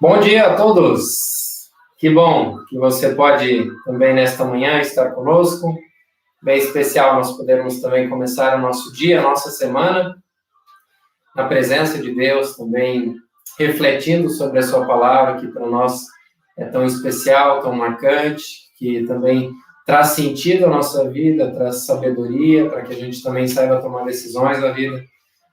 Bom dia a todos! Que bom que você pode também nesta manhã estar conosco. Bem especial nós podermos também começar o nosso dia, a nossa semana, na presença de Deus, também refletindo sobre a sua palavra, que para nós é tão especial, tão marcante, que também traz sentido à nossa vida, traz sabedoria, para que a gente também saiba tomar decisões na vida.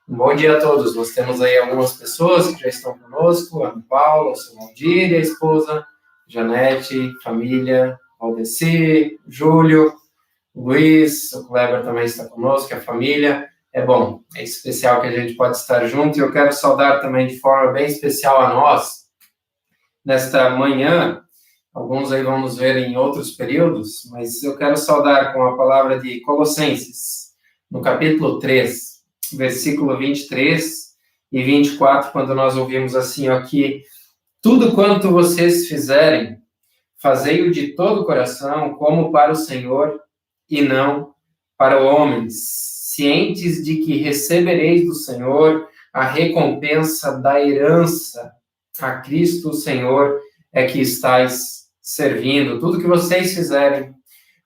Um bom dia a todos. Nós temos aí algumas pessoas que já estão conosco, a Ana Paula, o seu Valdir, a esposa, Janete, família, Valdeci, Júlio, Luiz, o Kleber também está conosco, a família. É bom, é especial que a gente pode estar junto, e eu quero saudar também de forma bem especial a nós, nesta manhã. Alguns aí vão nos ver em outros períodos, mas eu quero saudar com a palavra de Colossenses, no capítulo 3, versículo 23 e 24, quando nós ouvimos assim, ó, que tudo quanto vocês fizerem, fazei-o de todo o coração, como para o Senhor e não para homens, cientes de que recebereis do Senhor a recompensa da herança. A Cristo, o Senhor, é que estáis servindo. Tudo que vocês fizerem,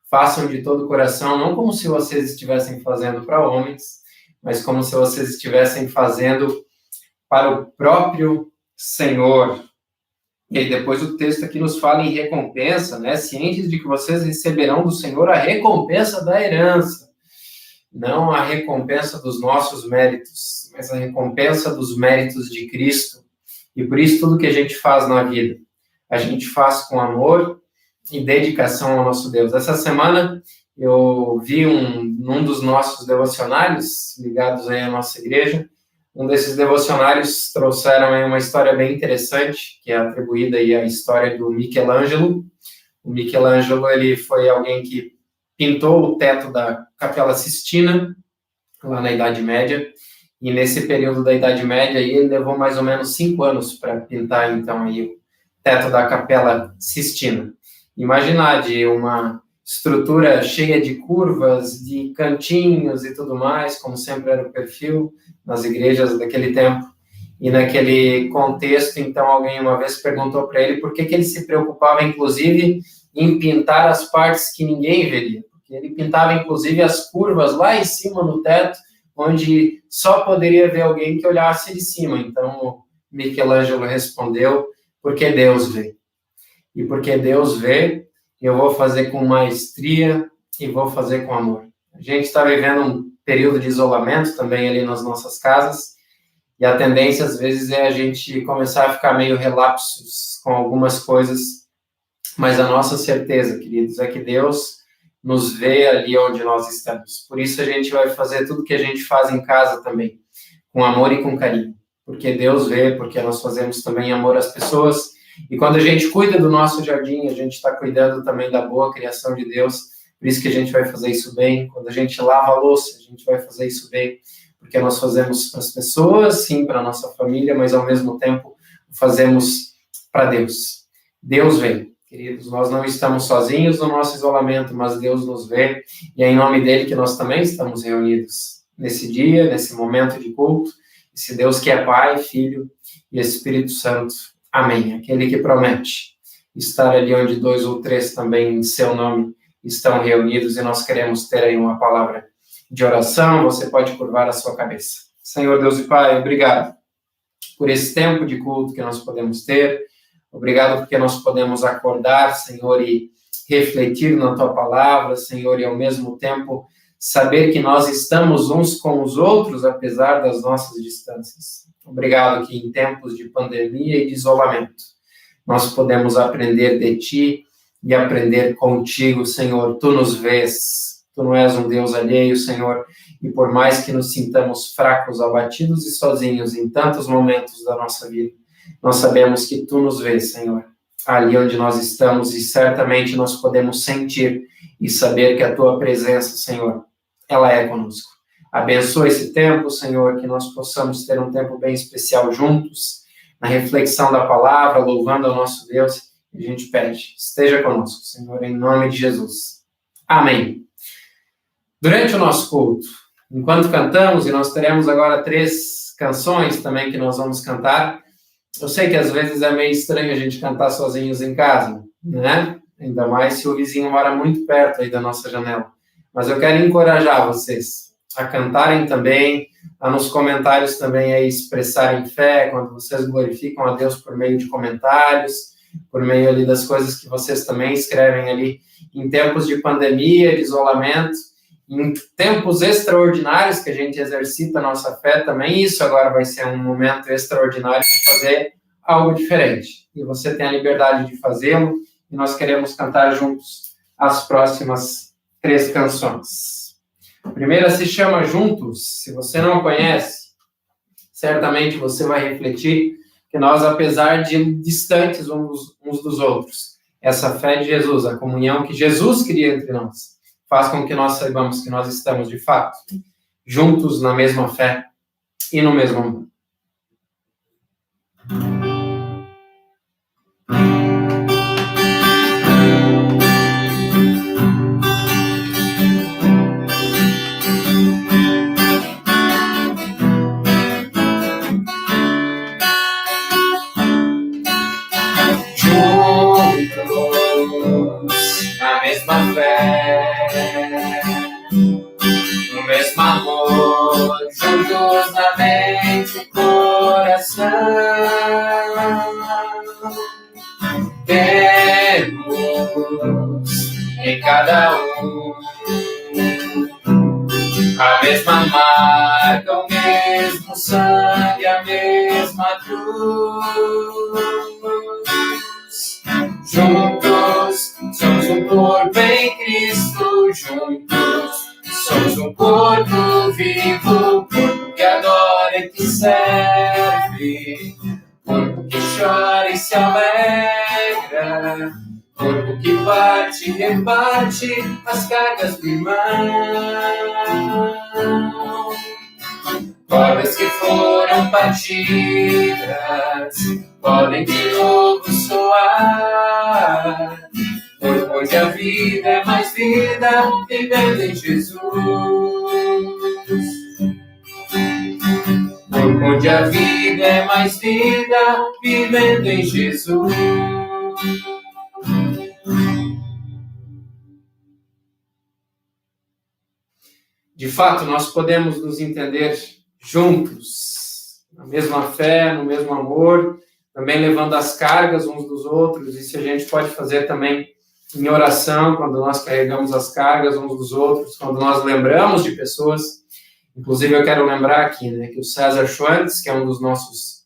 façam de todo o coração, não como se vocês estivessem fazendo para homens, mas como se vocês estivessem fazendo para o próprio Senhor. E aí depois o texto aqui nos fala em recompensa, né? Cientes de que vocês receberão do Senhor a recompensa da herança. Não a recompensa dos nossos méritos, mas a recompensa dos méritos de Cristo. E por isso tudo que a gente faz na vida, a gente faz com amor e dedicação ao nosso Deus. Essa semana eu vi num dos nossos devocionários, ligados aí à nossa igreja, um desses devocionários trouxeram aí uma história bem interessante, que é atribuída aí à história do Michelangelo. O Michelangelo, ele foi alguém que pintou o teto da Capela Sistina, lá na Idade Média, e nesse período da Idade Média aí, ele levou mais ou menos 5 anos para pintar, então, aí, o teto da Capela Sistina. Imaginar de uma estrutura cheia de curvas, de cantinhos e tudo mais, como sempre era o perfil nas igrejas daquele tempo. E naquele contexto, então, alguém uma vez perguntou para ele por que ele se preocupava, inclusive, em pintar as partes que ninguém veria. Porque ele pintava, inclusive, as curvas lá em cima no teto, onde só poderia ver alguém que olhasse de cima. Então, Michelangelo respondeu, porque Deus vê. E porque Deus vê, eu vou fazer com maestria e vou fazer com amor. A gente está vivendo um período de isolamento também ali nas nossas casas, e a tendência, às vezes, é a gente começar a ficar meio relapsos com algumas coisas, mas a nossa certeza, queridos, é que Deus nos vê ali onde nós estamos. Por isso a gente vai fazer tudo que a gente faz em casa também, com amor e com carinho, porque Deus vê, porque nós fazemos também amor às pessoas. E quando a gente cuida do nosso jardim, a gente está cuidando também da boa criação de Deus. Por isso que a gente vai fazer isso bem. Quando a gente lava a louça, a gente vai fazer isso bem. Porque nós fazemos para as pessoas, sim, para a nossa família, mas ao mesmo tempo fazemos para Deus. Deus vê. Queridos, nós não estamos sozinhos no nosso isolamento, mas Deus nos vê. E é em nome dele que nós também estamos reunidos nesse dia, nesse momento de culto. Esse Deus que é Pai, Filho e Espírito Santo. Amém. Aquele que promete estar ali onde 2 ou 3 também em seu nome estão reunidos, e nós queremos ter aí uma palavra de oração. Você pode curvar a sua cabeça. Senhor Deus e Pai, obrigado por esse tempo de culto que nós podemos ter. Obrigado porque nós podemos acordar, Senhor, e refletir na Tua palavra, Senhor, e ao mesmo tempo saber que nós estamos uns com os outros, apesar das nossas distâncias. Obrigado que em tempos de pandemia e de isolamento, nós podemos aprender de Ti e aprender contigo, Senhor. Tu nos vês, Tu não és um Deus alheio, Senhor, e por mais que nos sintamos fracos, abatidos e sozinhos em tantos momentos da nossa vida, nós sabemos que Tu nos vês, Senhor, ali onde nós estamos, e certamente nós podemos sentir e saber que a Tua presença, Senhor, ela é conosco. Abençoa esse tempo, Senhor, que nós possamos ter um tempo bem especial juntos, na reflexão da palavra, louvando ao nosso Deus. E a gente pede, esteja conosco, Senhor, em nome de Jesus. Amém. Durante o nosso culto, enquanto cantamos, e nós teremos agora 3 canções também que nós vamos cantar. Eu sei que às vezes é meio estranho a gente cantar sozinhos em casa, né? Ainda mais se o vizinho mora muito perto aí da nossa janela. Mas eu quero encorajar vocês a cantarem também, a nos comentários também aí expressarem fé, quando vocês glorificam a Deus por meio de comentários, por meio ali das coisas que vocês também escrevem ali em tempos de pandemia, de isolamento, em tempos extraordinários que a gente exercita a nossa fé também. Isso agora vai ser um momento extraordinário de fazer algo diferente. E você tem a liberdade de fazê-lo, e nós queremos cantar juntos as próximas 3 canções. A primeira se chama Juntos. Se você não conhece, certamente você vai refletir que nós, apesar de distantes uns dos outros, essa fé de Jesus, a comunhão que Jesus cria entre nós, faz com que nós saibamos que nós estamos, de fato, juntos na mesma fé e no mesmo amor. Na mesma fé, no mesmo amor, juntos na mente e coração, temos em cada um a mesma marca, o mesmo sangue, a mesma cruz. Juntos somos um corpo em Cristo, juntos somos um corpo vivo, corpo que adora e que serve, corpo que chora e se alegra, corpo que bate e rebate as cargas do irmão. Cordas que foram partidas podem de novo soar, onde a vida é mais vida, vivendo em Jesus. Onde a vida é mais vida, vivendo em Jesus. De fato, nós podemos nos entender juntos, na mesma fé, no mesmo amor, também levando as cargas uns dos outros. Isso a gente pode fazer também em oração, quando nós carregamos as cargas uns dos outros, quando nós lembramos de pessoas. Inclusive, eu quero lembrar aqui, né, que o César Schwantz, que é um dos nossos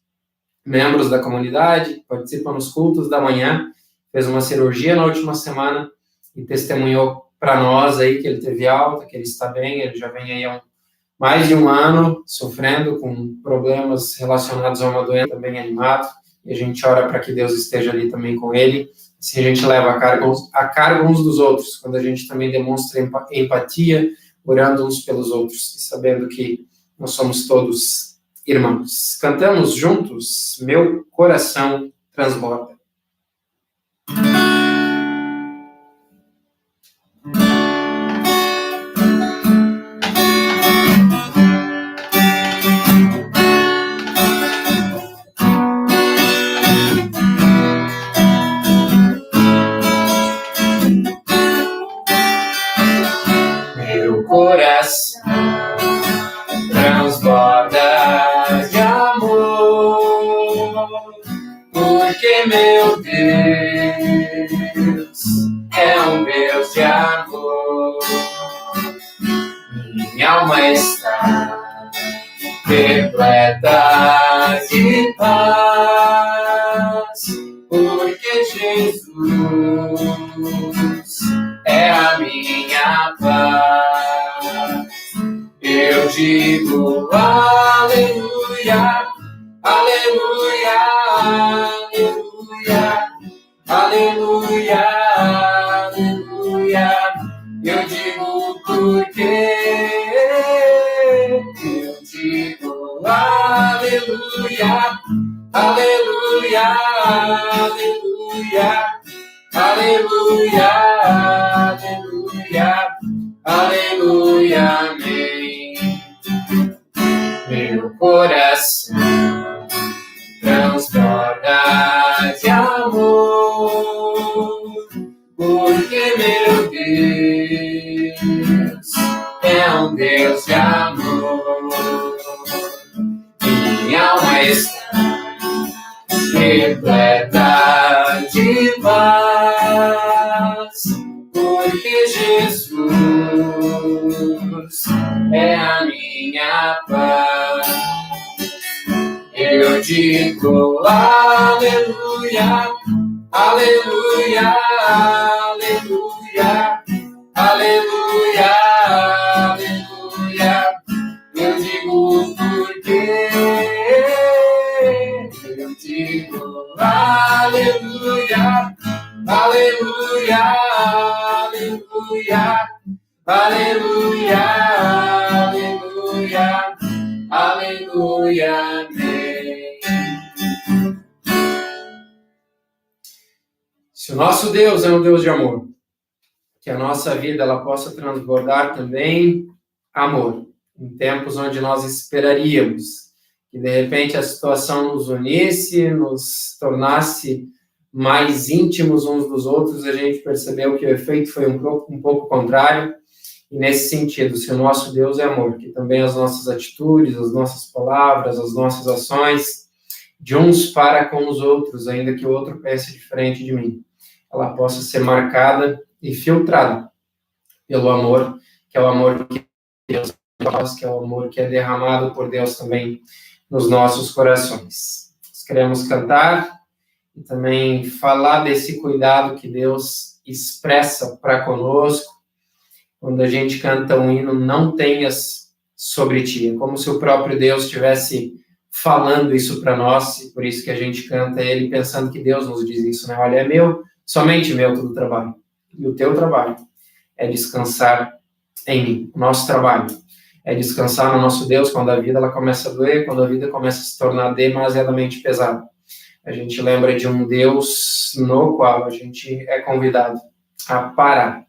membros da comunidade, participa nos cultos da manhã, fez uma cirurgia na última semana e testemunhou para nós aí que ele teve alta, que ele está bem. Ele já vem aí há mais de um ano sofrendo com problemas relacionados a uma doença, também animado, e a gente ora para que Deus esteja ali também com ele. Assim a gente leva a carga uns dos outros, quando a gente também demonstra empatia, orando uns pelos outros, e sabendo que nós somos todos irmãos. Cantamos juntos, Meu Coração Transborda. Coração transborda de amor, porque meu Deus é um Deus de amor. Minha alma está repleta de paz, porque Jesus é a minha paz. Eu digo aleluia, aleluia, aleluia, aleluia, aleluia. Eu digo porque eu digo aleluia, aleluia, aleluia, aleluia, aleluia, aleluia, amém. Meu coração coração transborda de amor, porque meu Deus é um Deus de amor. Minha alma está repleta de paz, porque Jesus é a minha paz. Eu digo aleluia, aleluia, aleluia, aleluia, aleluia. Eu digo porque eu digo aleluia, aleluia, aleluia, aleluia, aleluia, aleluia, amém. Se o nosso Deus é um Deus de amor, que a nossa vida ela possa transbordar também amor, em tempos onde nós esperaríamos que de repente a situação nos unisse, nos tornasse mais íntimos uns dos outros, a gente percebeu que o efeito foi um pouco contrário. E nesse sentido, se o nosso Deus é amor, que também as nossas atitudes, as nossas palavras, as nossas ações, de uns para com os outros, ainda que o outro pense diferente de mim, ela possa ser marcada e filtrada pelo amor, que é o amor que Deus faz, que é o amor que é derramado por Deus também nos nossos corações. Nós queremos cantar e também falar desse cuidado que Deus expressa para conosco. Quando a gente canta um hino, não tenhas sobre ti. É como se o próprio Deus estivesse falando isso para nós, e por isso que a gente canta ele pensando que Deus nos diz isso, né? Olha, é meu, somente meu todo o trabalho. E o teu trabalho é descansar em mim. O nosso trabalho é descansar no nosso Deus quando a vida ela começa a doer, quando a vida começa a se tornar demasiadamente pesada. A gente lembra de um Deus no qual a gente é convidado a parar,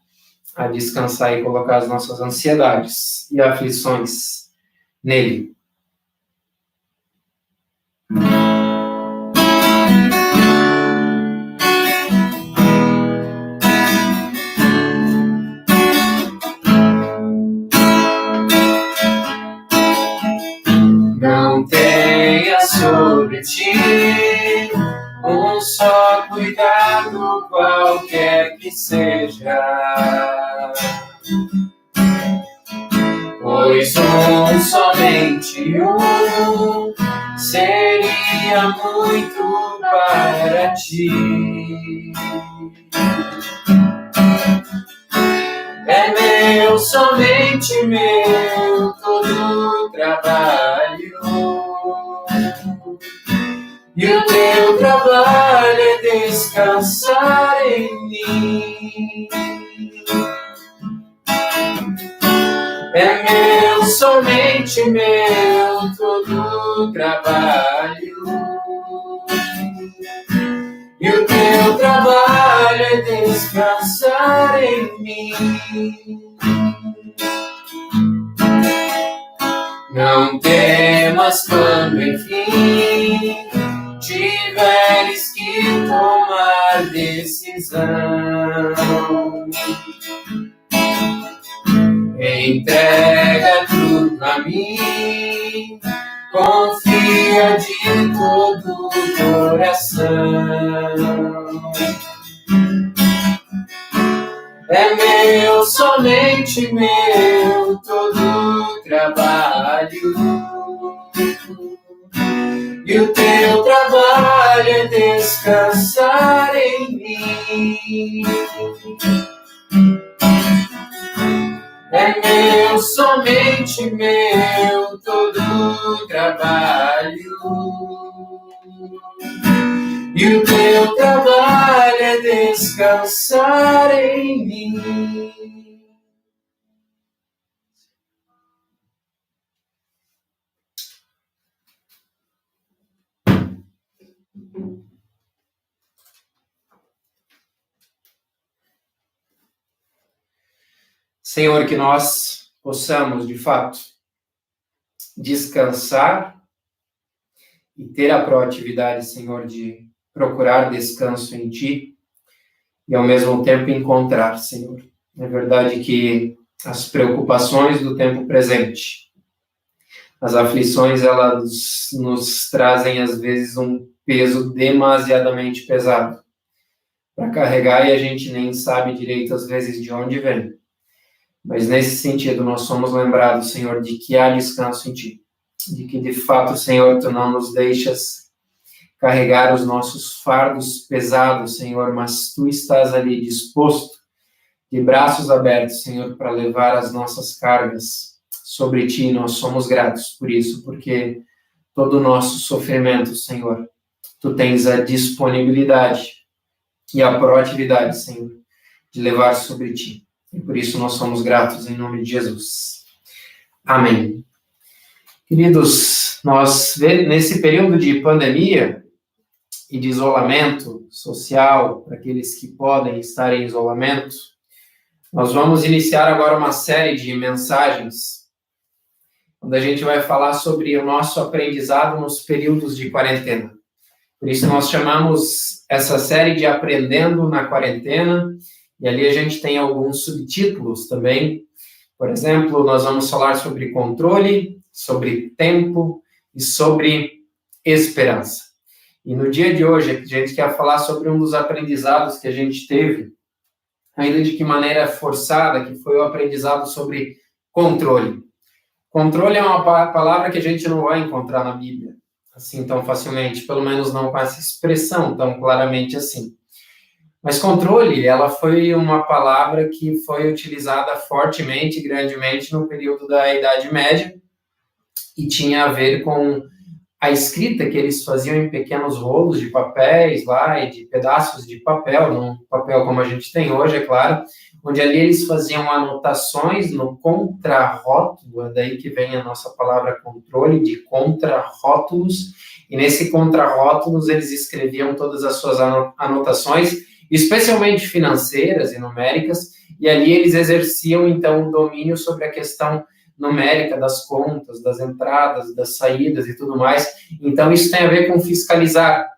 a descansar e colocar as nossas ansiedades e aflições nele. Não tenha sobre ti um só cuidado, qualquer que seja, pois somente um seria muito para ti. É meu, somente meu, todo o trabalho. E o teu trabalho é descansar em mim. É meu, somente meu, todo o trabalho. E o teu trabalho é descansar em mim. Não temas quando, enfim, tiveres que tomar decisão. Entrega tudo a mim, confia de todo o coração. É meu, somente meu, todo o trabalho. E o teu trabalho é descansar em mim. É meu, somente meu, todo o trabalho. E o teu trabalho é descansar em mim. Senhor, que nós possamos, de fato, descansar e ter a proatividade, Senhor, de procurar descanso em Ti e, ao mesmo tempo, encontrar, Senhor. É verdade que as preocupações do tempo presente, as aflições, elas nos trazem, às vezes, um peso demasiadamente pesado para carregar e a gente nem sabe direito, às vezes, de onde vem. Mas, nesse sentido, nós somos lembrados, Senhor, de que há descanso em Ti, de que, de fato, Senhor, Tu não nos deixas carregar os nossos fardos pesados, Senhor, mas Tu estás ali disposto, de braços abertos, Senhor, para levar as nossas cargas sobre Ti. Nós somos gratos por isso, porque todo o nosso sofrimento, Senhor, Tu tens a disponibilidade e a proatividade, Senhor, de levar sobre Ti. E por isso nós somos gratos em nome de Jesus. Amém. Queridos, nós, nesse período de pandemia e de isolamento social, para aqueles que podem estar em isolamento, nós vamos iniciar agora uma série de mensagens, onde a gente vai falar sobre o nosso aprendizado nos períodos de quarentena. Por isso nós chamamos essa série de Aprendendo na Quarentena, e ali a gente tem alguns subtítulos também. Por exemplo, nós vamos falar sobre controle, sobre tempo e sobre esperança. E no dia de hoje, a gente quer falar sobre um dos aprendizados que a gente teve, ainda de que maneira forçada, que foi o aprendizado sobre controle. Controle é uma palavra que a gente não vai encontrar na Bíblia, assim tão facilmente, pelo menos não com essa expressão tão claramente assim. Mas controle, ela foi uma palavra que foi utilizada fortemente, grandemente, no período da Idade Média, e tinha a ver com a escrita que eles faziam em pequenos rolos de papéis lá, e de pedaços de papel, não papel como a gente tem hoje, é claro, onde ali eles faziam anotações no contrarótulo, é daí que vem a nossa palavra controle, de contrarótulos, e nesse contrarótulos eles escreviam todas as suas anotações, especialmente financeiras e numéricas, e ali eles exerciam, então, o domínio sobre a questão numérica das contas, das entradas, das saídas e tudo mais. Então, isso tem a ver com fiscalizar,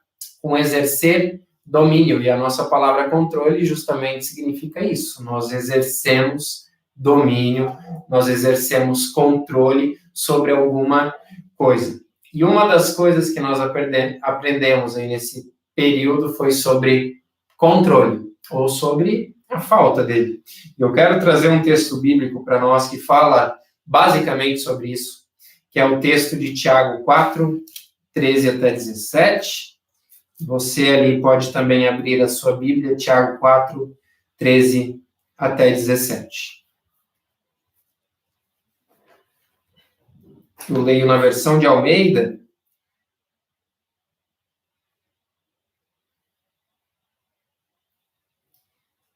com exercer domínio, e a nossa palavra controle justamente significa isso. Nós exercemos domínio, nós exercemos controle sobre alguma coisa. E uma das coisas que nós aprendemos aí nesse período foi sobre controle, ou sobre a falta dele. Eu quero trazer um texto bíblico para nós que fala basicamente sobre isso, que é o texto de Tiago 4, 13 até 17. Você ali pode também abrir a sua Bíblia, Tiago 4, 13 até 17. Eu leio na versão de Almeida.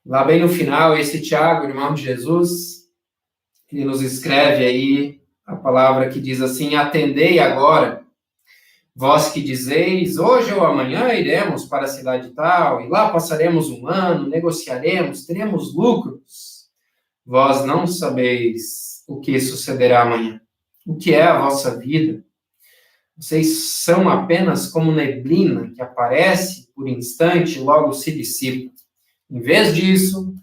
Lá bem no final, esse Tiago, irmão de Jesus, ele nos escreve aí a palavra que diz assim: atendei agora, vós que dizeis, hoje ou amanhã iremos para a cidade tal, e lá passaremos um ano, negociaremos, teremos lucros. Vós não sabeis o que sucederá amanhã. O que é a vossa vida? Vocês são apenas como neblina que aparece por instante e logo se dissipa. Em vez disso,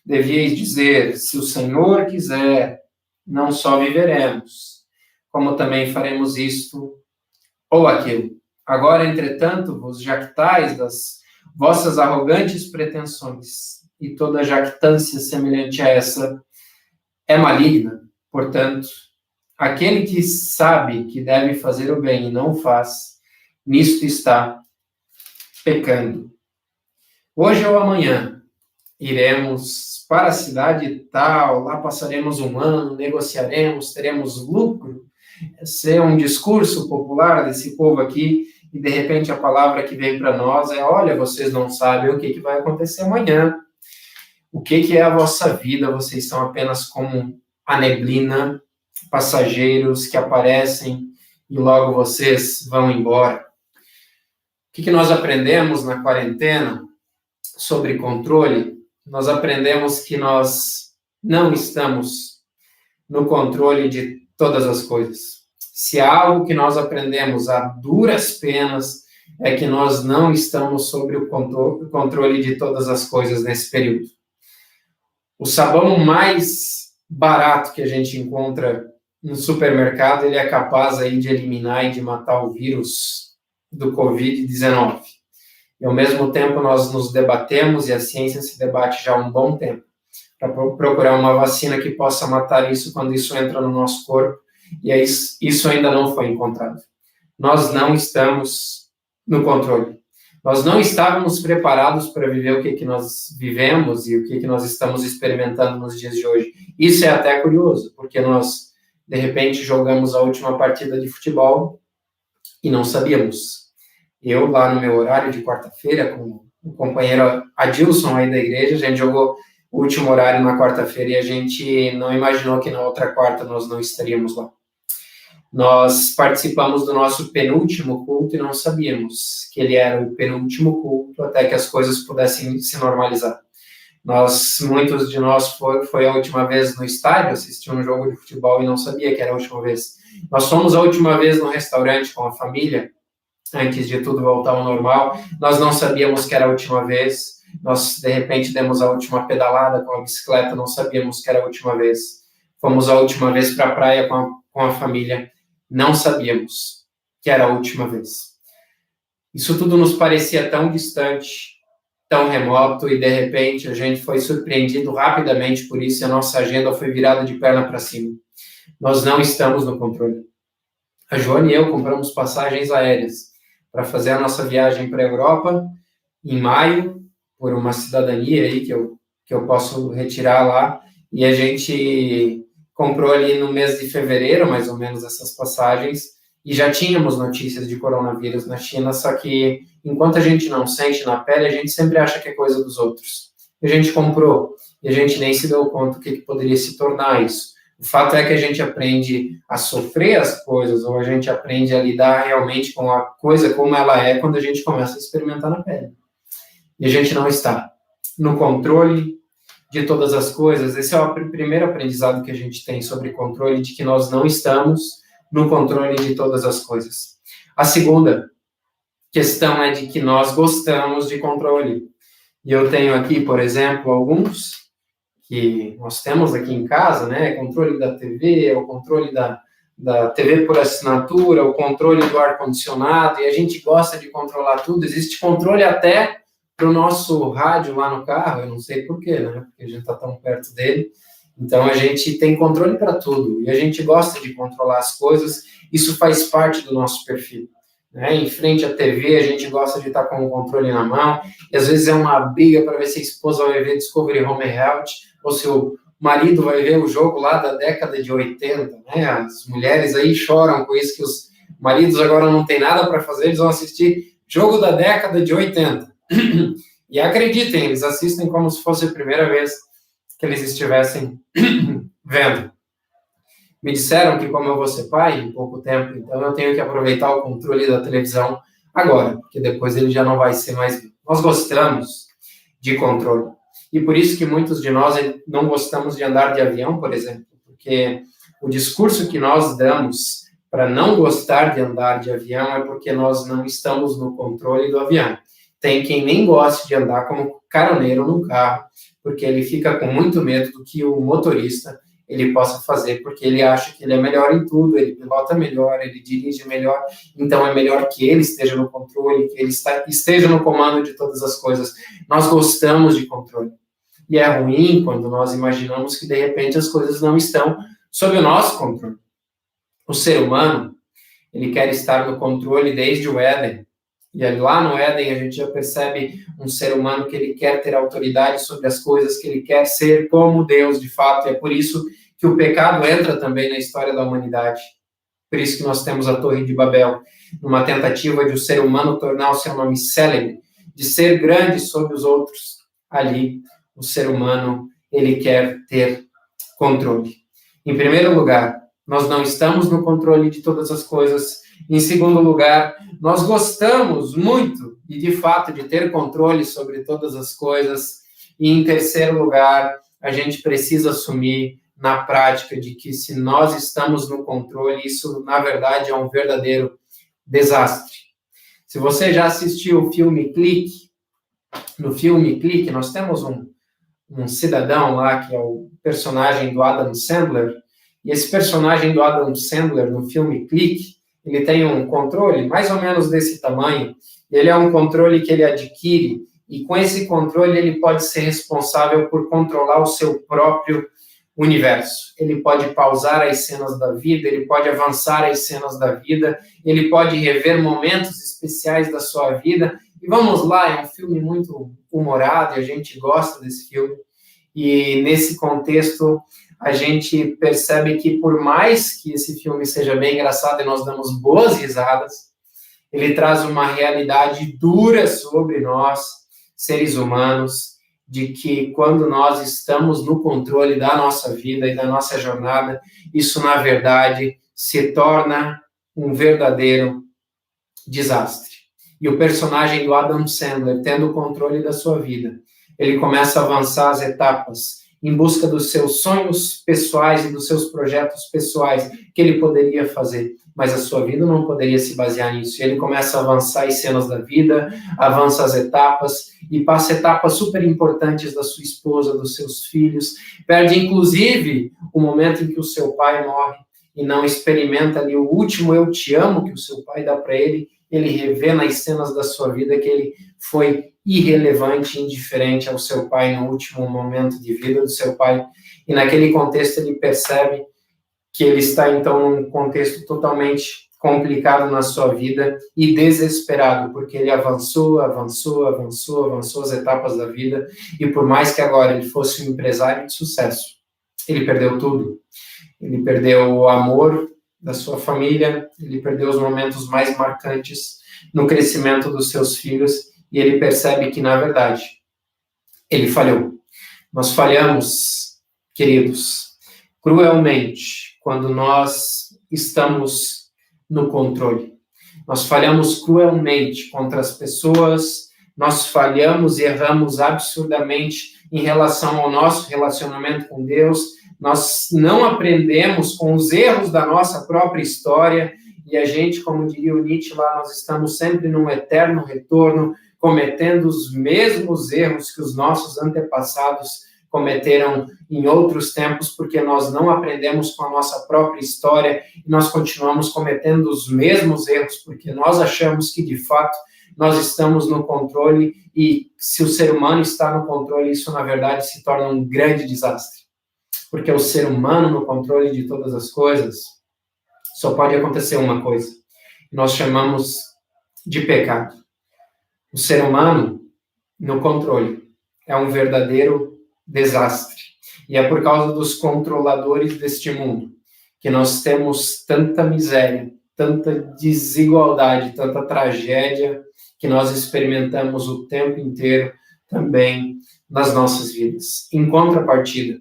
devíeis dizer, se o Senhor quiser, não só viveremos, como também faremos isto ou aquilo. Agora, entretanto, vos jactais das vossas arrogantes pretensões, e toda jactância semelhante a essa é maligna. Portanto, aquele que sabe que deve fazer o bem e não faz, nisto está pecando. Hoje ou amanhã, iremos para a cidade tal, lá passaremos um ano, negociaremos, teremos lucro. Esse é um discurso popular desse povo aqui, e de repente a palavra que vem para nós é: olha, vocês não sabem o que vai acontecer amanhã. O que é a vossa vida? Vocês são apenas como a neblina, passageiros que aparecem e logo vocês vão embora. O que nós aprendemos na quarentena sobre controle? Nós aprendemos que nós não estamos no controle de todas as coisas. Se há algo que nós aprendemos a duras penas, é que nós não estamos sob o controle de todas as coisas nesse período. O sabão mais barato que a gente encontra no supermercado, ele é capaz aí de eliminar e de matar o vírus do Covid-19. E, ao mesmo tempo, nós nos debatemos, e a ciência se debate já há um bom tempo, para procurar uma vacina que possa matar isso quando isso entra no nosso corpo, e isso ainda não foi encontrado. Nós não estamos no controle. Nós não estávamos preparados para viver o que nós vivemos e o que nós estamos experimentando nos dias de hoje. Isso é até curioso, porque nós, de repente, jogamos a última partida de futebol e não sabíamos. Eu, lá no meu horário de quarta-feira, com o companheiro Adilson aí da igreja, a gente jogou o último horário na quarta-feira e a gente não imaginou que na outra quarta nós não estaríamos lá. Nós participamos do nosso penúltimo culto e não sabíamos que ele era o penúltimo culto até que as coisas pudessem se normalizar. Muitos de nós foi a última vez no estádio, assistir um jogo de futebol e não sabia que era a última vez. Nós fomos a última vez no restaurante com a família, antes de tudo voltar ao normal. Nós não sabíamos que era a última vez. Nós, de repente, demos a última pedalada com a bicicleta, não sabíamos que era a última vez. Fomos a última vez para a praia com a família, não sabíamos que era a última vez. Isso tudo nos parecia tão distante, tão remoto, e de repente a gente foi surpreendido rapidamente por isso e a nossa agenda foi virada de perna para cima. Nós não estamos no controle. A Joana e eu compramos passagens aéreas para fazer a nossa viagem para a Europa em maio, por uma cidadania aí que eu posso retirar lá, e a gente comprou ali no mês de fevereiro, mais ou menos, essas passagens, e já tínhamos notícias de coronavírus na China, só que enquanto a gente não sente na pele, a gente sempre acha que é coisa dos outros. A gente comprou, e a gente nem se deu conta do que poderia se tornar isso. O fato é que a gente aprende a sofrer as coisas, ou a gente aprende a lidar realmente com a coisa como ela é, quando a gente começa a experimentar na pele. E a gente não está no controle de todas as coisas. Esse é o primeiro aprendizado que a gente tem sobre controle, de que nós não estamos no controle de todas as coisas. A segunda questão é de que nós gostamos de controle. E eu tenho aqui, por exemplo, alguns que nós temos aqui em casa, né? Controle da TV, o controle da TV por assinatura, o controle do ar-condicionado, e a gente gosta de controlar tudo. Existe controle até para o nosso rádio lá no carro, eu não sei porquê, né? Porque a gente está tão perto dele. Então, a gente tem controle para tudo, e a gente gosta de controlar as coisas, isso faz parte do nosso perfil. Né? Em frente à TV, a gente gosta de estar com o controle na mão, e às vezes é uma briga para ver se a esposa vai ver Discovery Home and Health, ou se o marido vai ver o jogo lá da década de 80, né? As mulheres aí choram com isso, que os maridos agora não têm nada para fazer, eles vão assistir jogo da década de 80. E acreditem, eles assistem como se fosse a primeira vez que eles estivessem vendo. Me disseram que, como eu vou ser pai em pouco tempo, então eu tenho que aproveitar o controle da televisão agora, porque depois ele já não vai ser mais meu. Nós gostamos de controle. E por isso que muitos de nós não gostamos de andar de avião, por exemplo, porque o discurso que nós damos para não gostar de andar de avião é porque nós não estamos no controle do avião. Tem quem nem goste de andar como caroneiro num carro, porque ele fica com muito medo do que o motorista ele possa fazer, porque ele acha que ele é melhor em tudo, ele pilota melhor, ele dirige melhor, então é melhor que ele esteja no controle, que ele esteja no comando de todas as coisas. Nós gostamos de controle. E é ruim quando nós imaginamos que, de repente, as coisas não estão sob o nosso controle. O ser humano, ele quer estar no controle desde o Éden. E lá no Éden a gente já percebe um ser humano que ele quer ter autoridade sobre as coisas, que ele quer ser como Deus de fato. E é por isso que o pecado entra também na história da humanidade. Por isso que nós temos a Torre de Babel, numa tentativa de o ser humano tornar o seu nome célebre, de ser grande sobre os outros. Ali, o ser humano, ele quer ter controle. Em primeiro lugar, nós não estamos no controle de todas as coisas. Em segundo lugar, nós gostamos muito e, de fato, de ter controle sobre todas as coisas. E, em terceiro lugar, a gente precisa assumir, na prática de que se nós estamos no controle, isso, na verdade, é um verdadeiro desastre. Se você já assistiu o filme Clique, no filme Clique, nós temos um cidadão lá, que é o personagem do Adam Sandler, e esse personagem do Adam Sandler, no filme Clique, ele tem um controle mais ou menos desse tamanho, ele é um controle que ele adquire, e com esse controle ele pode ser responsável por controlar o seu próprio universo. Ele pode pausar as cenas da vida, ele pode avançar as cenas da vida, ele pode rever momentos especiais da sua vida. E vamos lá, é um filme muito humorado, e a gente gosta desse filme. E nesse contexto, a gente percebe que por mais que esse filme seja bem engraçado e nós damos boas risadas, ele traz uma realidade dura sobre nós, seres humanos, de que quando nós estamos no controle da nossa vida e da nossa jornada, isso, na verdade, se torna um verdadeiro desastre. E o personagem do Adam Sandler, tendo o controle da sua vida, ele começa a avançar as etapas em busca dos seus sonhos pessoais e dos seus projetos pessoais que ele poderia fazer, mas a sua vida não poderia se basear nisso. E ele começa a avançar as cenas da vida, avança as etapas e passa etapas super importantes da sua esposa, dos seus filhos, perde inclusive o momento em que o seu pai morre e não experimenta ali o último eu te amo que o seu pai dá para ele. Ele revê nas cenas da sua vida que ele foi irrelevante, indiferente ao seu pai no último momento de vida do seu pai. E naquele contexto ele percebe que ele está, então, num contexto totalmente complicado na sua vida e desesperado, porque ele avançou as etapas da vida, e por mais que agora ele fosse um empresário de sucesso, ele perdeu tudo. Ele perdeu o amor da sua família, ele perdeu os momentos mais marcantes no crescimento dos seus filhos, e ele percebe que, na verdade, ele falhou. Nós falhamos, queridos, cruelmente, quando nós estamos no controle. Nós falhamos cruelmente contra as pessoas, nós falhamos e erramos absurdamente em relação ao nosso relacionamento com Deus, nós não aprendemos com os erros da nossa própria história, e a gente, como diria o Nietzsche lá, nós estamos sempre num eterno retorno, cometendo os mesmos erros que os nossos antepassados cometeram em outros tempos, porque nós não aprendemos com a nossa própria história, e nós continuamos cometendo os mesmos erros, porque nós achamos que, de fato, nós estamos no controle, e se o ser humano está no controle, isso, na verdade, se torna um grande desastre. Porque o ser humano no controle de todas as coisas, só pode acontecer uma coisa. Nós chamamos de pecado. O ser humano no controle é um verdadeiro desastre. E é por causa dos controladores deste mundo que nós temos tanta miséria, tanta desigualdade, tanta tragédia que nós experimentamos o tempo inteiro também nas nossas vidas. Em contrapartida,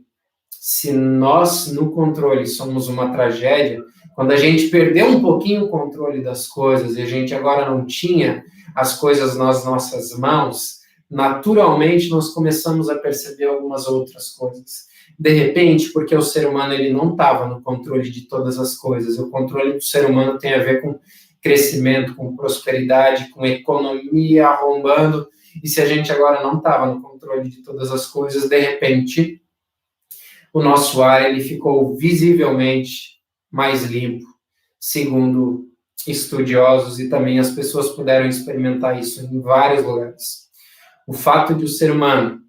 se nós no controle somos uma tragédia, quando a gente perdeu um pouquinho o controle das coisas e a gente agora não tinha as coisas nas nossas mãos, naturalmente nós começamos a perceber algumas outras coisas. De repente, porque o ser humano ele não estava no controle de todas as coisas, o controle do ser humano tem a ver com crescimento, com prosperidade, com economia arrombando, e se a gente agora não estava no controle de todas as coisas, de repente, o nosso ar ele ficou visivelmente mais limpo, segundo estudiosos, e também as pessoas puderam experimentar isso em vários lugares. O fato de o ser humano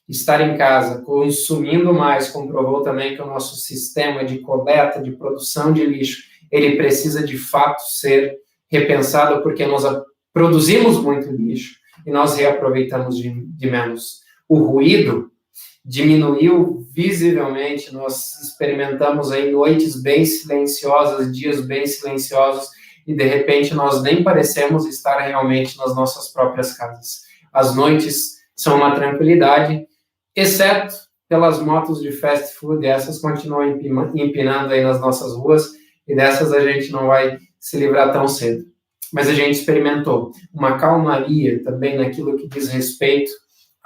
estar em casa consumindo mais comprovou também que o nosso sistema de coleta, de produção de lixo, ele precisa de fato ser repensado, porque nós produzimos muito lixo e nós reaproveitamos de menos. O ruído diminuiu visivelmente, nós experimentamos aí noites bem silenciosas, dias bem silenciosos, e de repente nós nem parecemos estar realmente nas nossas próprias casas. As noites são uma tranquilidade, exceto pelas motos de fast food, e essas continuam empinando aí nas nossas ruas, e dessas a gente não vai se livrar tão cedo. Mas a gente experimentou uma calmaria também naquilo que diz respeito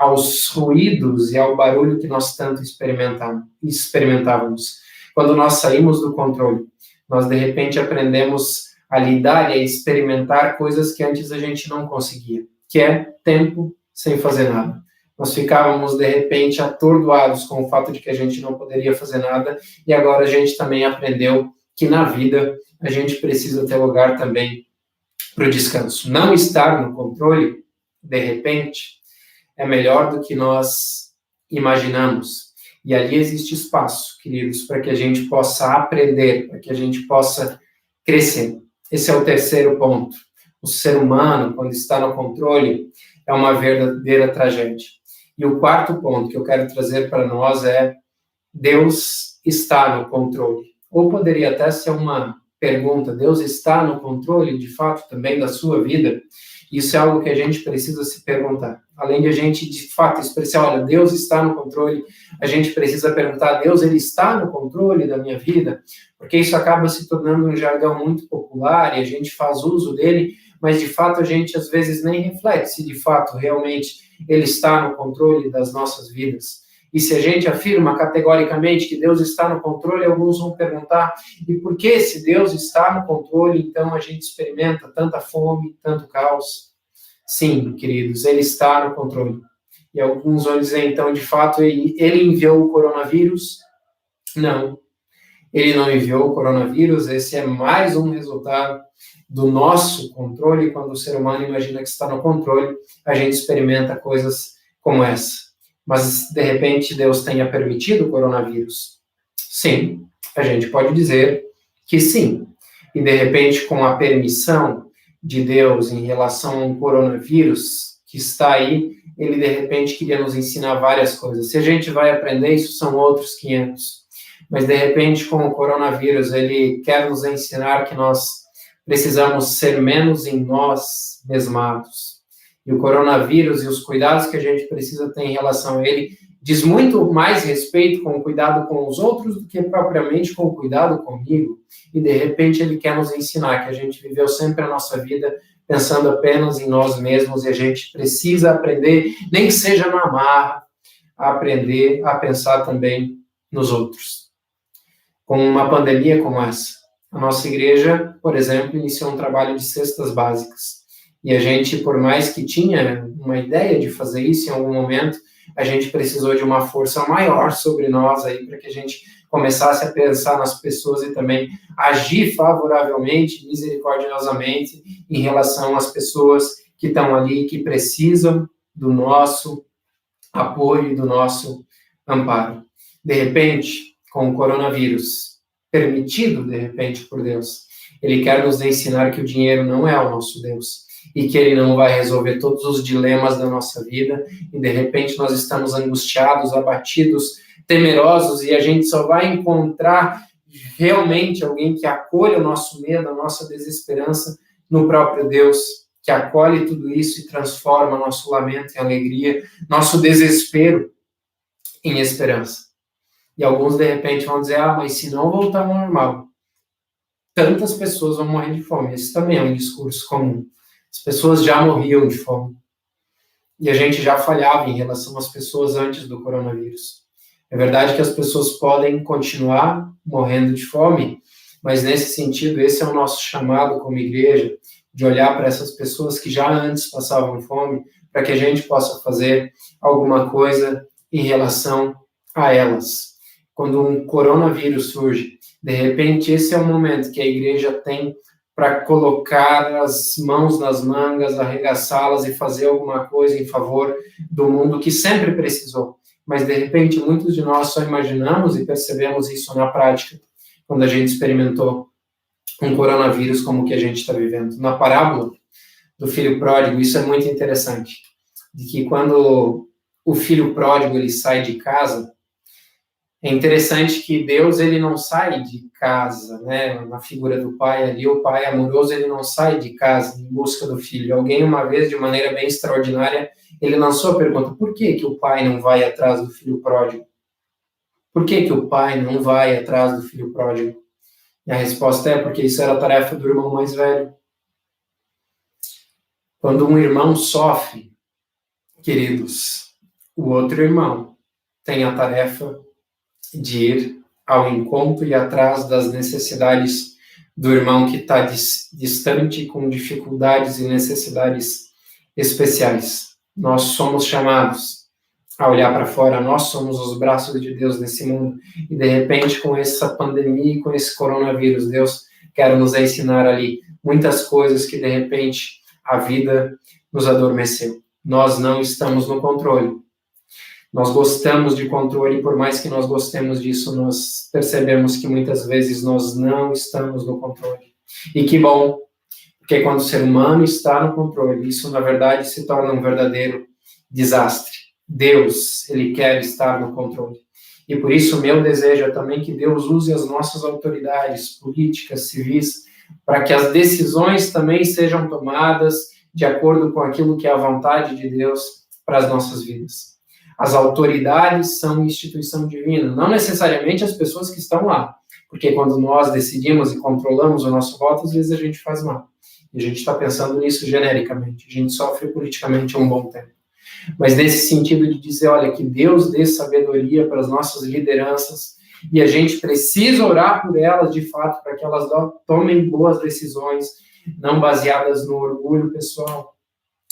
aos ruídos e ao barulho que nós tanto experimentávamos. Quando nós saímos do controle, nós de repente aprendemos a lidar e a experimentar coisas que antes a gente não conseguia, que é tempo sem fazer nada. Nós ficávamos, de repente, atordoados com o fato de que a gente não poderia fazer nada, e agora a gente também aprendeu que na vida a gente precisa ter lugar também para o descanso. Não estar no controle, de repente, é melhor do que nós imaginamos. E ali existe espaço, queridos, para que a gente possa aprender, para que a gente possa crescer. Esse é o terceiro ponto. O ser humano, quando está no controle, é uma verdadeira tragédia. E o quarto ponto que eu quero trazer para nós é: Deus está no controle. Ou poderia até ser uma pergunta: Deus está no controle, de fato, também da sua vida? Isso é algo que a gente precisa se perguntar. Além de a gente, de fato, expressar, olha, Deus está no controle, a gente precisa perguntar: Deus, Ele está no controle da minha vida? Porque isso acaba se tornando um jargão muito popular e a gente faz uso dele, mas de fato a gente às vezes nem reflete se de fato realmente Ele está no controle das nossas vidas. E se a gente afirma categoricamente que Deus está no controle, alguns vão perguntar: e por que, se Deus está no controle, então a gente experimenta tanta fome, tanto caos? Sim, queridos, Ele está no controle. E alguns vão dizer, então, de fato, Ele enviou o coronavírus? Não, Ele não enviou o coronavírus. Esse é mais um resultado do nosso controle. Quando o ser humano imagina que está no controle, a gente experimenta coisas como essa. Mas, de repente, Deus tenha permitido o coronavírus? Sim, a gente pode dizer que sim. E, de repente, com a permissão de Deus em relação ao coronavírus que está aí, Ele, de repente, queria nos ensinar várias coisas. Se a gente vai aprender, isso são outros 500. Mas, de repente, com o coronavírus, Ele quer nos ensinar que nós precisamos ser menos em nós mesmados. E o coronavírus e os cuidados que a gente precisa ter em relação a ele diz muito mais respeito com o cuidado com os outros do que propriamente com o cuidado comigo. E, de repente, ele quer nos ensinar que a gente viveu sempre a nossa vida pensando apenas em nós mesmos e a gente precisa aprender, nem que seja na marra, a aprender a pensar também nos outros. Com uma pandemia como essa, a nossa igreja, por exemplo, iniciou um trabalho de cestas básicas. E a gente, por mais que tinha uma ideia de fazer isso em algum momento, a gente precisou de uma força maior sobre nós aí para que a gente começasse a pensar nas pessoas e também agir favoravelmente, misericordiosamente em relação às pessoas que estão ali, que precisam do nosso apoio e do nosso amparo. De repente, com o coronavírus, permitido de repente por Deus, Ele quer nos ensinar que o dinheiro não é o nosso Deus, e que Ele não vai resolver todos os dilemas da nossa vida, e de repente nós estamos angustiados, abatidos, temerosos, e a gente só vai encontrar realmente alguém que acolha o nosso medo, a nossa desesperança, no próprio Deus, que acolhe tudo isso e transforma nosso lamento em alegria, nosso desespero em esperança. E alguns de repente vão dizer: mas se não voltar ao normal, tantas pessoas vão morrer de fome. Esse também é um discurso comum. As pessoas já morriam de fome. E a gente já falhava em relação às pessoas antes do coronavírus. É verdade que as pessoas podem continuar morrendo de fome, mas nesse sentido, esse é o nosso chamado como igreja, de olhar para essas pessoas que já antes passavam fome, para que a gente possa fazer alguma coisa em relação a elas. Quando um coronavírus surge, de repente, esse é o momento que a igreja tem para colocar as mãos nas mangas, arregaçá-las e fazer alguma coisa em favor do mundo que sempre precisou. Mas, de repente, muitos de nós só imaginamos e percebemos isso na prática, quando a gente experimentou um coronavírus como o que a gente está vivendo. Na parábola do filho pródigo, isso é muito interessante, de que quando o filho pródigo ele sai de casa, é interessante que Deus, ele não sai de casa, né? Na figura do pai ali, o pai amoroso, ele não sai de casa em busca do filho. Alguém, uma vez, de maneira bem extraordinária, ele lançou a pergunta: por que que o pai não vai atrás do filho pródigo? Por que que o pai não vai atrás do filho pródigo? E a resposta é: porque isso era a tarefa do irmão mais velho. Quando um irmão sofre, queridos, o outro irmão tem a tarefa de ir ao encontro e atrás das necessidades do irmão que está distante, com dificuldades e necessidades especiais. Nós somos chamados a olhar para fora, nós somos os braços de Deus nesse mundo, e de repente com essa pandemia e com esse coronavírus, Deus quer nos ensinar ali muitas coisas que de repente a vida nos adormeceu. Nós não estamos no controle. Nós gostamos de controle, e por mais que nós gostemos disso, nós percebemos que muitas vezes nós não estamos no controle. E que bom, porque quando o ser humano está no controle, isso na verdade se torna um verdadeiro desastre. Deus, ele quer estar no controle. E por isso o meu desejo é também que Deus use as nossas autoridades políticas, civis, para que as decisões também sejam tomadas de acordo com aquilo que é a vontade de Deus para as nossas vidas. As autoridades são instituição divina, não necessariamente as pessoas que estão lá, porque quando nós decidimos e controlamos o nosso voto, às vezes a gente faz mal. E a gente está pensando nisso genericamente, a gente sofre politicamente um bom tempo. Mas nesse sentido de dizer, olha, que Deus dê sabedoria para as nossas lideranças, e a gente precisa orar por elas, de fato, para que elas tomem boas decisões, não baseadas no orgulho pessoal,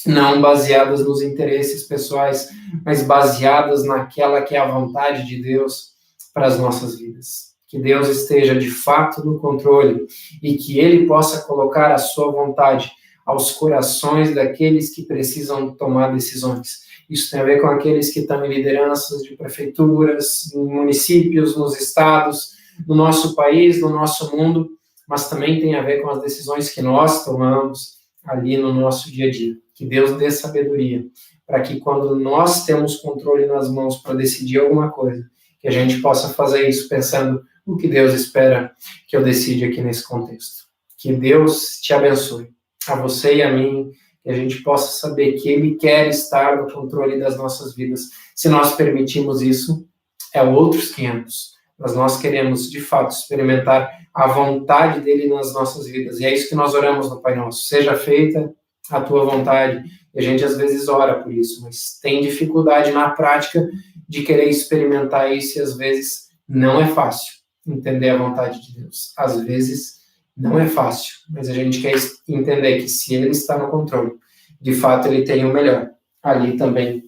não baseadas nos interesses pessoais, mas baseadas naquela que é a vontade de Deus para as nossas vidas. Que Deus esteja, de fato, no controle e que Ele possa colocar a sua vontade aos corações daqueles que precisam tomar decisões. Isso tem a ver com aqueles que estão em lideranças de prefeituras, em municípios, nos estados, no nosso país, no nosso mundo, mas também tem a ver com as decisões que nós tomamos ali no nosso dia a dia. Que Deus dê sabedoria, para que quando nós temos controle nas mãos para decidir alguma coisa, que a gente possa fazer isso pensando o que Deus espera que eu decida aqui nesse contexto. Que Deus te abençoe, a você e a mim, que a gente possa saber que Ele quer estar no controle das nossas vidas. Se nós permitimos isso, é outros 500. Mas nós queremos, de fato, experimentar a vontade dEle nas nossas vidas. E é isso que nós oramos no Pai Nosso. Seja feita a tua vontade. E a gente às vezes ora por isso, mas tem dificuldade na prática de querer experimentar isso e às vezes não é fácil entender a vontade de Deus. Às vezes não é fácil, mas a gente quer entender que se Ele está no controle, de fato Ele tem o melhor ali também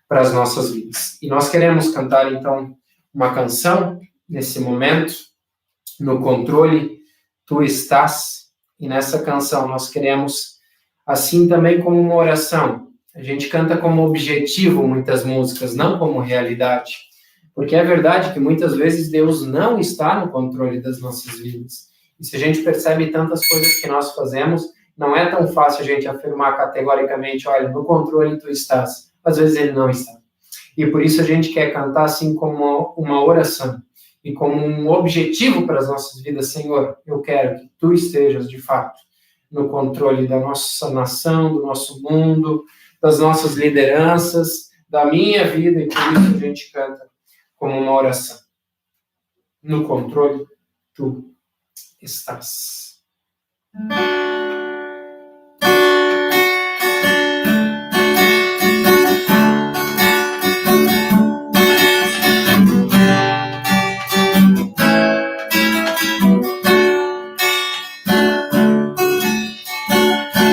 para as nossas vidas. E nós queremos cantar então uma canção nesse momento, no controle Tu estás, e nessa canção nós queremos assim também como uma oração. A gente canta como objetivo muitas músicas, não como realidade. Porque é verdade que muitas vezes Deus não está no controle das nossas vidas. E se a gente percebe tantas coisas que nós fazemos, não é tão fácil a gente afirmar categoricamente, olha, no controle tu estás. Às vezes ele não está. E por isso a gente quer cantar assim como uma oração. E como um objetivo para as nossas vidas, Senhor, eu quero que tu estejas, de fato, no controle da nossa nação, do nosso mundo, das nossas lideranças, da minha vida, e por isso a gente canta como uma oração. No controle, tu estás.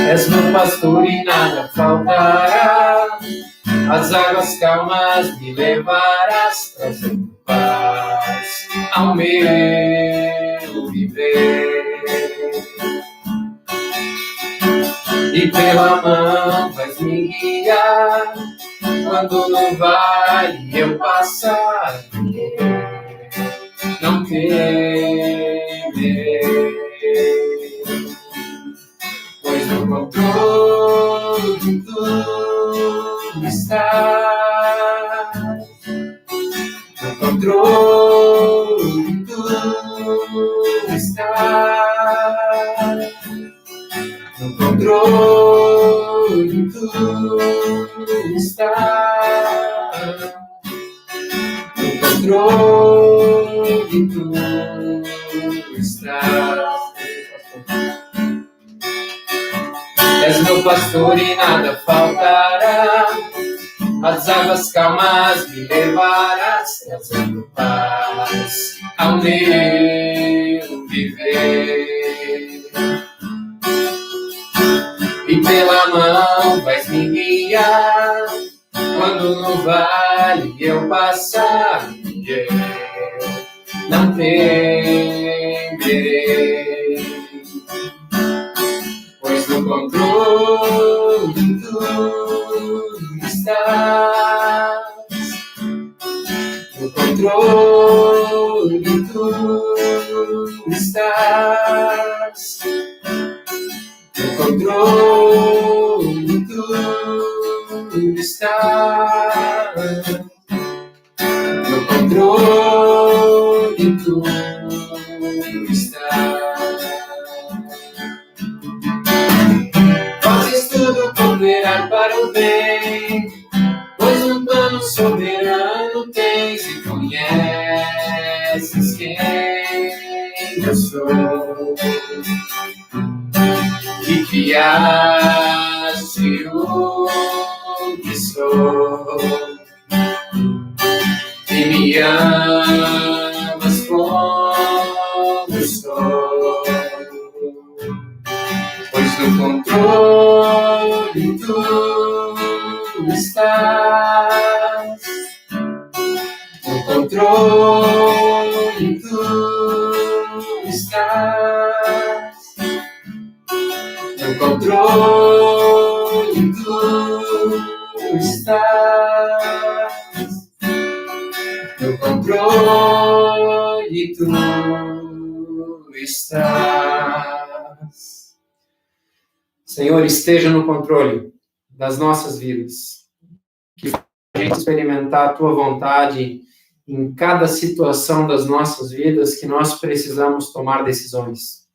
És meu pastor e nada faltará, as águas calmas me levarás, trazendo paz ao meu viver. E pela mão vais me guiar, quando no vale eu passar, não temerei. Pois no controle tu estás, no controle tu estás, no controle tu estás, no controle tu estás. És meu pastor e nada faltará, as águas calmas me levarás, trazendo paz ao meu viver. E pela mão vais me guiar, quando no vale eu passar, eu não temerei, pois no controle tu estás, no controle tu estás, no controle tu estás, no controle tu estás. Fazes tudo cooperar para o bem, pois um plano soberano tens e conheces quem eu sou. E criaste o que sou, e me amas como sou, pois no controle tu estás, no controle tu estás, no controle tu estás, no controle tu estás. Senhor, esteja no controle das nossas vidas, que a gente experimentar a Tua vontade em cada situação das nossas vidas que nós precisamos tomar decisões.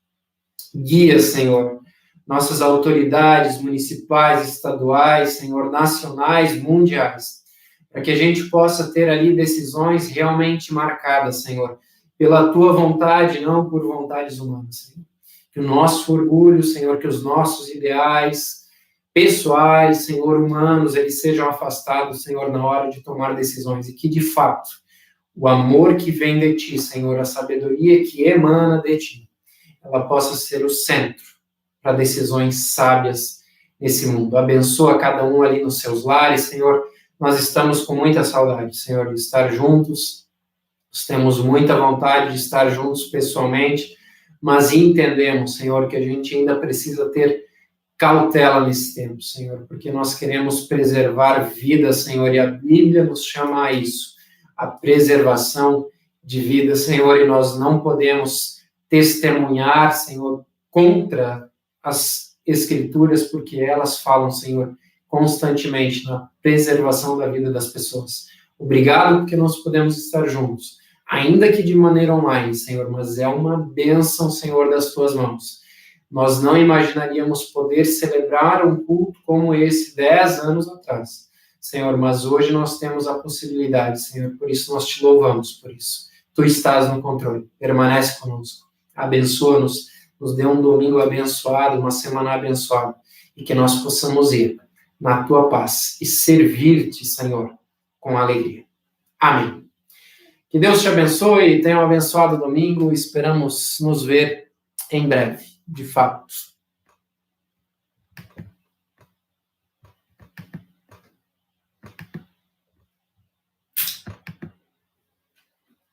Guia, Senhor, nossas autoridades municipais, estaduais, Senhor, nacionais, mundiais, para que a gente possa ter ali decisões realmente marcadas, Senhor, pela Tua vontade, não por vontades humanas, Senhor. Que o nosso orgulho, Senhor, que os nossos ideais pessoais, Senhor, humanos, eles sejam afastados, Senhor, na hora de tomar decisões, e que, de fato, o amor que vem de Ti, Senhor, a sabedoria que emana de Ti, ela possa ser o centro para decisões sábias nesse mundo. Abençoa cada um ali nos seus lares, Senhor. Nós estamos com muita saudade, Senhor, de estar juntos. Nós temos muita vontade de estar juntos pessoalmente, mas entendemos, Senhor, que a gente ainda precisa ter cautela nesse tempo, Senhor, porque nós queremos preservar vidas, Senhor, e a Bíblia nos chama a isso, a preservação de vida, Senhor, e nós não podemos testemunhar, Senhor, contra as Escrituras, porque elas falam, Senhor, constantemente na preservação da vida das pessoas. Obrigado porque nós podemos estar juntos, ainda que de maneira online, Senhor, mas é uma bênção, Senhor, das Tuas mãos. Nós não imaginaríamos poder celebrar um culto como esse 10 anos atrás, Senhor, mas hoje nós temos a possibilidade, Senhor, por isso nós Te louvamos por isso. Tu estás no controle, permanece conosco, abençoa-nos, nos dê um domingo abençoado, uma semana abençoada, e que nós possamos ir na Tua paz e servir-Te, Senhor, com alegria. Amém. Que Deus te abençoe e tenha um abençoado domingo. Esperamos nos ver em breve, de fato.